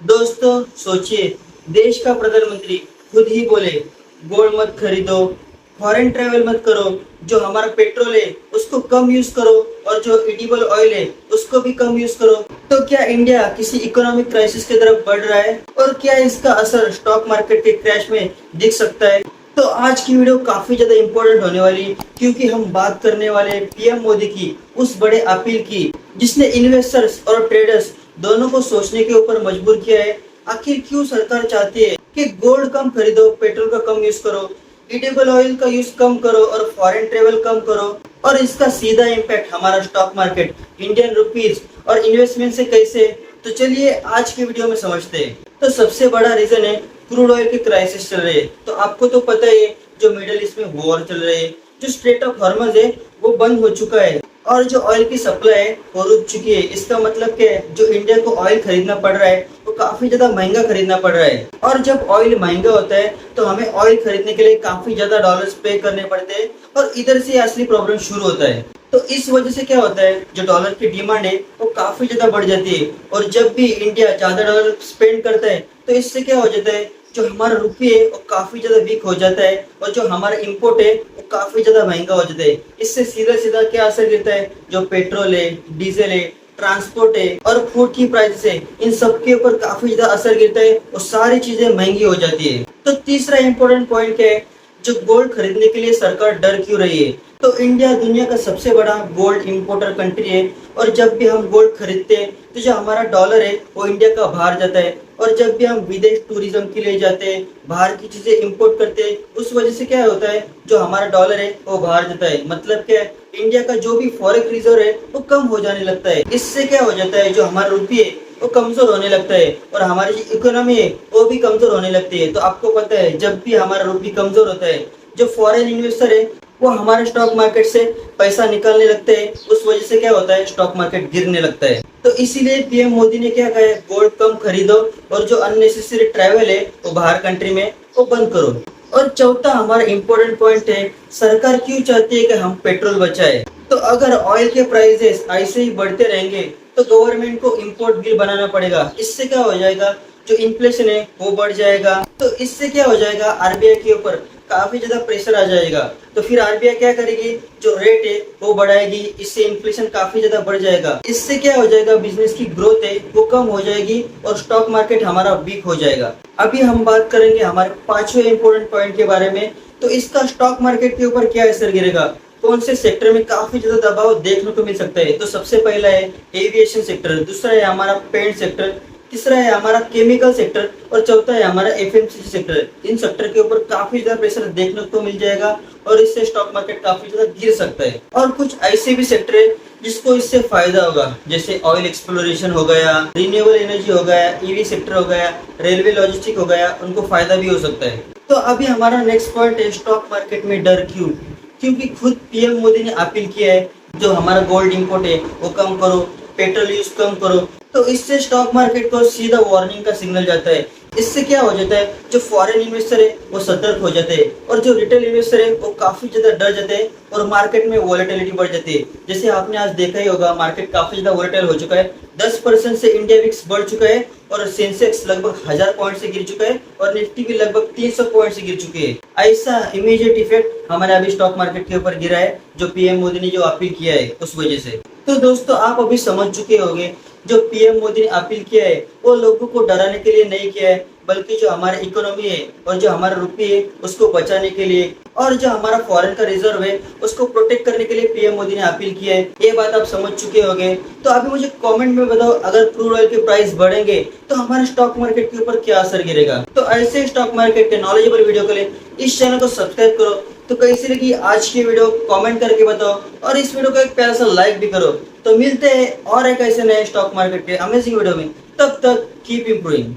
दोस्तों सोचिए, देश का प्रधानमंत्री खुद ही बोले गोल्ड मत खरीदो, फॉरेन ट्रेवल मत करो, जो हमारा पेट्रोल है उसको कम यूज करो और जो एडिबल ऑयल है उसको भी कम यूज करो। तो क्या इंडिया किसी इकोनॉमिक क्राइसिस की तरफ बढ़ रहा है और क्या इसका असर स्टॉक मार्केट के क्रैश में दिख सकता है? तो आज की वीडियो काफी ज्यादा इंपॉर्टेंट होने वाली है, क्योंकि हम बात करने वाले पीएम मोदी की उस बड़े अपील की जिसने इन्वेस्टर्स और ट्रेडर्स दोनों को सोचने के ऊपर मजबूर किया है। आखिर क्यों सरकार चाहती है कि गोल्ड कम खरीदो, पेट्रोल का कम यूज करो, एडिबल ऑयल का यूज कम करो और फॉरेन ट्रेवल कम करो, और इसका सीधा इम्पैक्ट हमारा स्टॉक मार्केट, इंडियन रुपीज और इन्वेस्टमेंट से कैसे? तो चलिए आज की वीडियो में समझते हैं। तो सबसे बड़ा रीजन है क्रूड ऑयल की क्राइसिस चल रही है। तो आपको तो पता ही है, जो मिडिल ईस्ट में वॉर चल रही है, जो स्ट्रेट ऑफ हॉर्मज है वो बंद हो चुका है और जो ऑयल की सप्लाई है वो रुक चुकी है। इसका मतलब क्या है, जो इंडिया को ऑयल खरीदना पड़ रहा है वो काफी ज्यादा महंगा खरीदना पड़ रहा है। और जब ऑयल महंगा होता है तो हमें ऑयल खरीदने के लिए काफी ज्यादा डॉलर्स पे करने पड़ते हैं और इधर से असली प्रॉब्लम शुरू होता है। तो इस वजह से क्या होता है, जो डॉलर की डिमांड है वो काफी ज्यादा बढ़ जाती है और जब भी इंडिया ज्यादा डॉलर स्पेंड करता है तो इससे क्या हो जाता है, जो हमारा रुपये है वो काफी ज्यादा वीक हो जाता है और जो हमारा इंपोर्ट है वो काफी ज्यादा महंगा हो जाता है। इससे सीधा सीधा क्या असर गिरता है, जो पेट्रोल है, डीजल है, ट्रांसपोर्ट है और फूड की प्राइस है, इन सब के ऊपर काफी ज्यादा असर गिरता है और सारी चीजें महंगी हो जाती है। तो तीसरा इंपॉर्टेंट पॉइंट क्या है, जो गोल्ड खरीदने के लिए सरकार डर क्यों रही है? तो इंडिया दुनिया का सबसे बड़ा गोल्ड इंपोर्टर कंट्री है और जब भी हम गोल्ड खरीदते हैं तो जो हमारा डॉलर है वो इंडिया का बाहर जाता है और जब भी हम विदेश टूरिज्म के लिए जाते हैं, बाहर की चीजें इंपोर्ट करते हैं, उस वजह से क्या होता है, जो हमारा डॉलर है वो बाहर जाता है। मतलब क्या है, इंडिया का जो भी फॉरेक्स रिजर्व है वो कम हो जाने लगता है। इससे क्या हो जाता है, जो हमारा रुपये है वो कमजोर होने लगता है और हमारी जो इकोनॉमी है वो भी कमजोर होने लगती है। तो आपको पता है, जब भी हमारा रुपये कमजोर होता है, जो फॉरेन इन्वेस्टर है वो हमारे स्टॉक मार्केट से पैसा निकालने लगते हैं। उस वजह से क्या होता है, स्टॉक मार्केट गिरने लगता है। तो इसीलिए पीएम मोदी ने क्या कहा है, गोल्ड कम खरीदो और जो अननेसेसरी ट्रैवल है वो बाहर कंट्री में वो बंद करो। और चौथा हमारा इम्पोर्टेंट पॉइंट है, सरकार क्यों चाहती है कि हम पेट्रोल बचाए? तो अगर ऑयल के प्राइसेस ऐसे ही बढ़ते रहेंगे तो गवर्नमेंट को इम्पोर्ट बिल बनाना पड़ेगा। इससे क्या हो जाएगा, जो इन्फ्लेशन है वो बढ़ जाएगा। तो इससे क्या हो जाएगा, आरबीआई के ऊपर काफी ज्यादा प्रेशर आ जाएगा। तो फिर आरबीआई क्या करेगी, जो रेट है वो बढ़ाएगी, इससे इन्फ्लेशन काफी ज्यादा बढ़ जाएगा। इससे क्या हो जाएगा, बिजनेस की ग्रोथ है वो कम हो जाएगी और स्टॉक मार्केट हमारा वीक हो जाएगा। अभी हम बात करेंगे हमारे पांचवें इंपोर्टेंट पॉइंट के बारे में। तो इसका स्टॉक मार्केट के ऊपर क्या असर गिरेगा, कौन से सेक्टर में काफी ज्यादा दबाव देखने को मिल सकता है? तो सबसे पहला है एविएशन सेक्टर, दूसरा है हमारा पेंट सेक्टर, तीसरा है हमारा केमिकल सेक्टर और चौथा है हमारा एफएमसीजी सेक्टर। इन सेक्टर के ऊपर काफी ज्यादा प्रेशर देखने को मिल जाएगा और इससे स्टॉक मार्केट काफी ज्यादा गिर सकता है। और कुछ ऐसे भी सेक्टर है जिसको इससे फायदा होगा, जैसे ऑयल एक्सप्लोरेशन हो गया, रिन्यूएबल एनर्जी हो गया, ईवी सेक्टर हो गया, रेलवे लॉजिस्टिक हो गया, उनको फायदा भी हो सकता है। तो अभी हमारा नेक्स्ट पॉइंट है, स्टॉक मार्केट में डर क्यों? क्योंकि खुद पीएम मोदी ने अपील किया है, जो हमारा गोल्ड इंपोर्ट है वो कम करो, पेट्रोल यूज कम करो। तो इससे स्टॉक मार्केट को सीधा वार्निंग का सिग्नल जाता है। इससे क्या हो जाता है, जो फॉरेन इन्वेस्टर है वो सतर्क हो जाते हैं और जो रिटेल इन्वेस्टर है वो काफी ज्यादा डर जाते हैं और मार्केट में वॉलेटिलिटी बढ़ जाती है। जैसे आपने आज देखा ही होगा, मार्केट काफी ज्यादा वॉलेटाइल हो चुका है। 10% से इंडिया विक्स बढ़ चुका है और सेंसेक्स लगभग 1000 पॉइंट से गिर चुका है और निफ्टी भी लगभग 300 पॉइंट से गिर चुकी है। ऐसा इमीडिएट इफेक्ट हमारे अभी स्टॉक मार्केट के ऊपर गिरा है, जो पीएम मोदी ने जो अपील किया है उस वजह से। तो दोस्तों आप अभी समझ चुके होंगे, जो पीएम मोदी ने अपील किया है वो लोगों को डराने के लिए नहीं किया है, बल्कि जो हमारी इकोनॉमी है और जो हमारा रुपये है उसको बचाने के लिए और जो हमारा फॉरेन का रिजर्व है उसको प्रोटेक्ट करने के लिए पीएम मोदी ने अपील किया है। ये बात आप समझ चुके होंगे। तो अभी मुझे कमेंट में बताओ, अगर क्रूड ऑयल के प्राइस बढ़ेंगे तो हमारे स्टॉक मार्केट के ऊपर क्या असर गिरेगा? तो ऐसे स्टॉक मार्केट के नॉलेजेबल वीडियो के लिए इस चैनल को सब्सक्राइब करो। तो कैसी लगी आज की वीडियो कमेंट करके बताओ और इस वीडियो को एक प्यारा सा लाइक भी करो। तो मिलते हैं और एक ऐसे नए स्टॉक मार्केट के अमेजिंग वीडियो में, तब तक कीप इम्प्रूविंग।